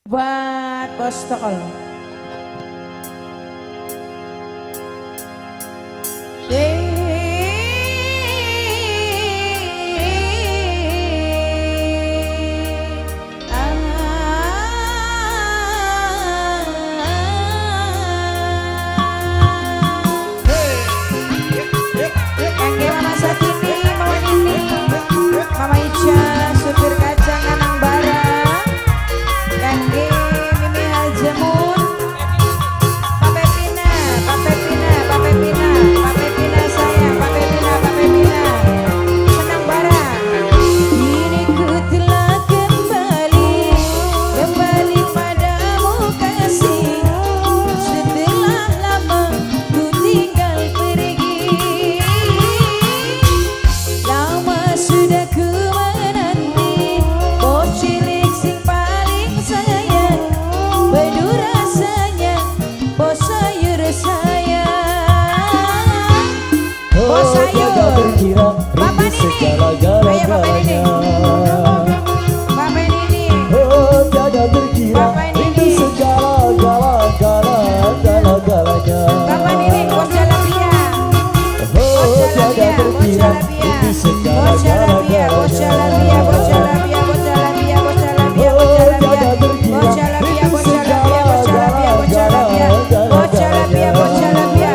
Buat Bos Tokol. Mama Ica, supir kacang Anang Bara, Kangge Mimi Hajamun, Pak Pepina, Pak Pepina, Pak Pepina, Pak Pepina sayang, Pak Pepina, Pak Pepina, Senang Bara. Kini ku telah kembali padamu kasih. Setelah lama ku tinggal pergi, lama sudah ku menanti bos cilik sing paling sayang. Bedu rasanya bos sayur sayang. Bos sayur Bapak Nini, ayo Bapak Nini, Bapak Nini, Bapak Nini, Bapak Nini, bos Jalabia, bos Jalabia, bos Jalabia, bos Jalabia, bos Jalabia, bos Jalabia, bos Jalabia, bos Jalabia, bos Jalabia, bos Jalabia, bos Jalabia, bos Jalabia, bos Jalabia, bos Jalabia, bos Jalabia, bos Jalabia,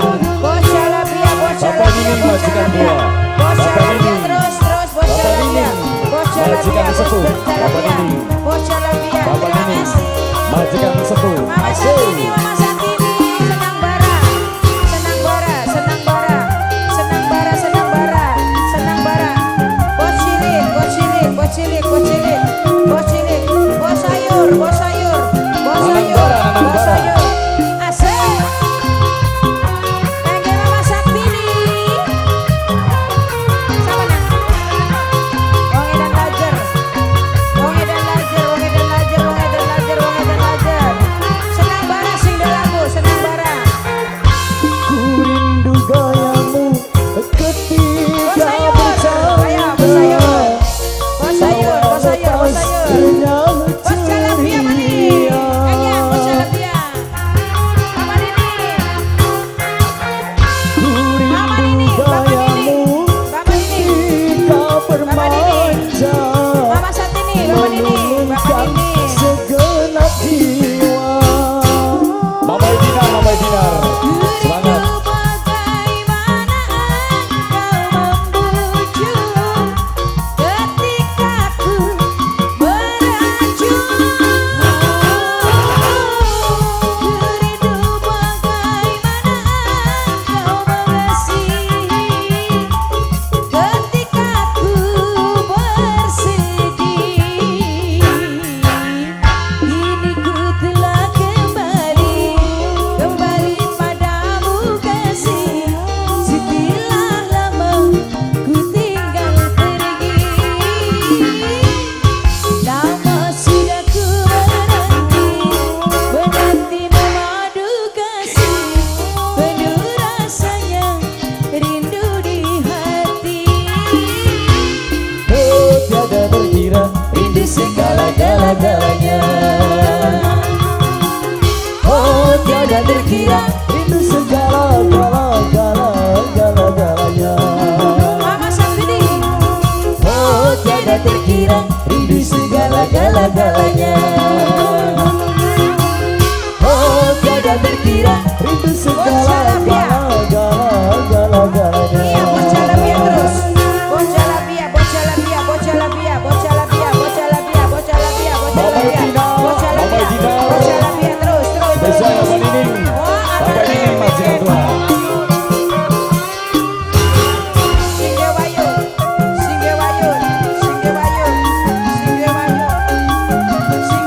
bos Jalabia, bos Jalabia, bos Jalabia, terus bos Jalabia, bos Jalabia, bos Jalabia, bos Jalabia, terima kasih. Majikan sepuh. Mama Satini, Mama Satini, senang bara, senang bara, senang bara, senang bara, senang bara, senang bara. Bos cilik, bos cilik, bos cilik, bos cilik, bos cilik, bos sayur, bos sayur, bos sayur, bos sayur. Asik. Kangge Mama Satini. Sama nang. Wong edan lajer. Wong edan lajer, wong edan lajer, wong edan lajer, wong edan lajer. Senang bara sing lagu, senang bara. Ku rindu gayamu ketika bersama. Bos sayur, bos sayur, bos sayur, bos sayur. Bos Jalabia mana nih? Kayaknya bos Jalabia. Mama Nini. Ku Mama rindu Nini, Bapak Nini. gayamu Bapak Nini. ketika bermanja. Mama Satini, Bapak Nini, Bapak Nini. Segenap jiwa. Mama Dinar, Mama Dinar. Semangat. Bagaimana engkau membujuk ketika ku beracun. Rindu bagaimana engkau mengasihi ketika ku bersedih. Kini ku telah kembali padamu kasih. Setelah lama ku tinggal pergi, lama sudah ku menanti memadu kasih. Penuh rasanya rindu di hati. Oh tiada terkira rindu segala-galanya. Oh tiada terkira rindu segala-galanya. Mama Satini, Oh tiada terkira rindu segala-galanya. Oh tiada terkira rindu segala-galanya. iya bos Jalabia terus. Bos Jalabia, bos Jalabia, bos Jalabia, bos Jalabia, bos Jalabia, bos Jalabia, bos Jalabia, bos Jalabia, bos Jalabia terus. Spesial Bapak Nining. Oh, Bapak Nining majikan tua. Singge Wayun, Singge Wayun, Singge Wayun, Singge Wayun, Singge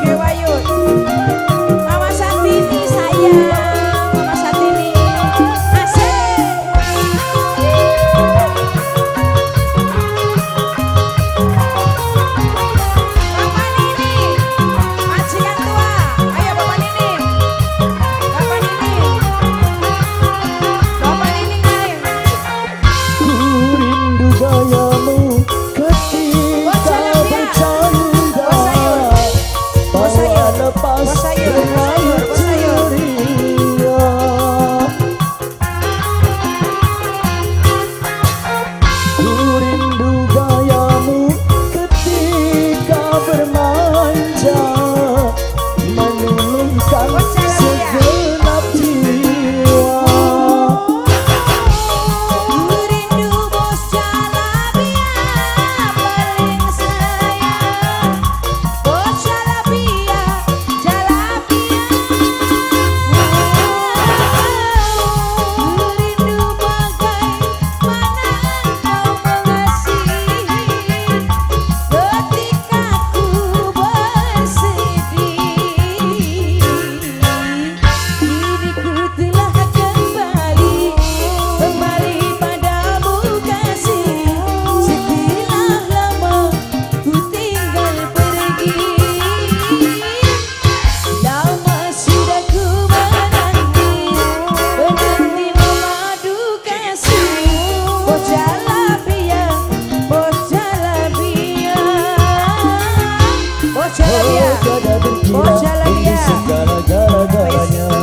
Bojalabia, Oh tiada terkira Bojalabia. ini segala-galanya